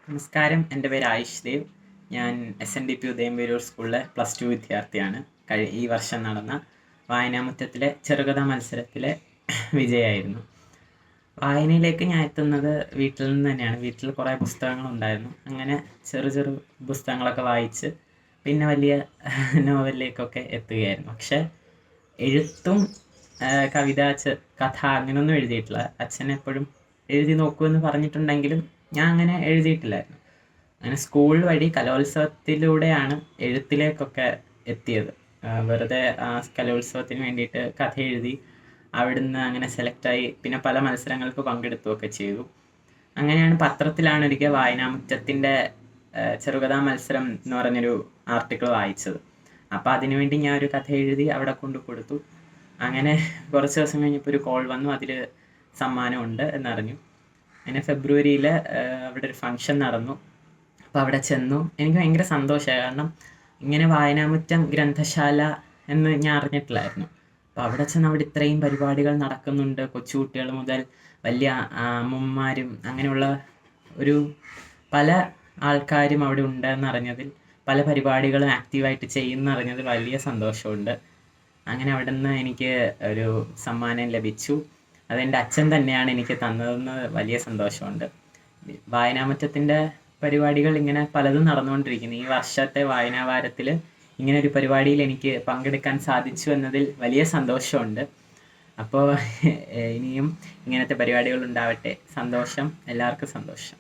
നമസ്കാരം. എൻ്റെ പേര് ആയിഷ് ദേവ്. ഞാൻ SNDP ഉദയംപേരൂർ സ്കൂളിലെ +2 വിദ്യാർത്ഥിയാണ്. ഈ വർഷം നടന്ന വായനാമുറ്റത്തിലെ ചെറുകഥാ മത്സരത്തിലെ വിജയായിരുന്നു. വായനയിലേക്ക് ഞാൻ എത്തുന്നത് വീട്ടിൽ നിന്ന് തന്നെയാണ്. വീട്ടിൽ കുറേ പുസ്തകങ്ങളുണ്ടായിരുന്നു. അങ്ങനെ ചെറു പുസ്തകങ്ങളൊക്കെ വായിച്ച് പിന്നെ വലിയ നോവലിലേക്കൊക്കെ എത്തുകയായിരുന്നു. പക്ഷേ എഴുത്തും കവിത, കഥ അങ്ങനെയൊന്നും എഴുതിയിട്ടില്ല. അച്ഛൻ എപ്പോഴും എഴുതി നോക്കൂ എന്ന് പറഞ്ഞിട്ടുണ്ടെങ്കിലും ഞാൻ അങ്ങനെ എഴുതിയിട്ടില്ലായിരുന്നു. അങ്ങനെ സ്കൂൾ വഴി കലോത്സവത്തിലൂടെയാണ് എഴുത്തിലേക്കൊക്കെ എത്തിയത്. വെറുതെ കലോത്സവത്തിന് വേണ്ടിയിട്ട് കഥ എഴുതി അവിടുന്ന് അങ്ങനെ സെലക്റ്റായി പിന്നെ പല മത്സരങ്ങൾക്ക് പങ്കെടുത്തുകയൊക്കെ ചെയ്തു. അങ്ങനെയാണ് പത്രത്തിലാണ് ഒരിക്കൽ വായനാമുറ്റത്തിൻ്റെ ചെറുകഥാ മത്സരം എന്ന് പറഞ്ഞൊരു ആർട്ടിക്കിൾ വായിച്ചത്. അപ്പോൾ അതിനുവേണ്ടി ഞാൻ ഒരു കഥ എഴുതി അവിടെ കൊണ്ടു കൊടുത്തു. അങ്ങനെ കുറച്ച് ദിവസം കഴിഞ്ഞപ്പോൾ ഒരു കോൾ വന്നു, അതിൽ സമ്മാനമുണ്ട് എന്നറിഞ്ഞു. അങ്ങനെ ഫെബ്രുവരിയിൽ അവിടെ ഒരു ഫംഗ്ഷൻ നടന്നു. അപ്പോൾ അവിടെ ചെന്നു. എനിക്ക് ഭയങ്കര സന്തോഷമായി. കാരണം ഇങ്ങനെ വായനാമുറ്റം ഗ്രന്ഥശാല എന്ന് ഞാൻ അറിഞ്ഞിട്ടില്ലായിരുന്നു. അപ്പോൾ അവിടെ ചെന്ന് അവിടെ ഇത്രയും പരിപാടികൾ നടക്കുന്നുണ്ട്. കൊച്ചുകുട്ടികൾ മുതൽ വലിയ അമ്മമാരും അങ്ങനെയുള്ള ഒരു പല ആൾക്കാരും അവിടെ ഉണ്ടെന്നറിഞ്ഞതിൽ, പല പരിപാടികളും ആക്റ്റീവായിട്ട് ചെയ്യുന്നറിഞ്ഞതിൽ വലിയ സന്തോഷമുണ്ട്. അങ്ങനെ അവിടെ നിന്ന് എനിക്ക് ഒരു സമ്മാനം ലഭിച്ചു. അതെൻ്റെ അച്ഛൻ തന്നെയാണ് എനിക്ക് തന്നതെന്ന് വലിയ സന്തോഷമുണ്ട്. വായനാമുറ്റത്തിൻ്റെ പരിപാടികൾ ഇങ്ങനെ പലതും നടന്നുകൊണ്ടിരിക്കുന്നു. ഈ വർഷത്തെ വായനാവാരത്തിൽ ഇങ്ങനെ ഒരു പരിപാടിയിൽ എനിക്ക് പങ്കെടുക്കാൻ സാധിച്ചു എന്നതിൽ വലിയ സന്തോഷമുണ്ട്. അപ്പോൾ ഇനിയും ഇങ്ങനത്തെ പരിപാടികൾ ഉണ്ടാവട്ടെ. സന്തോഷം, എല്ലാവർക്കും സന്തോഷം.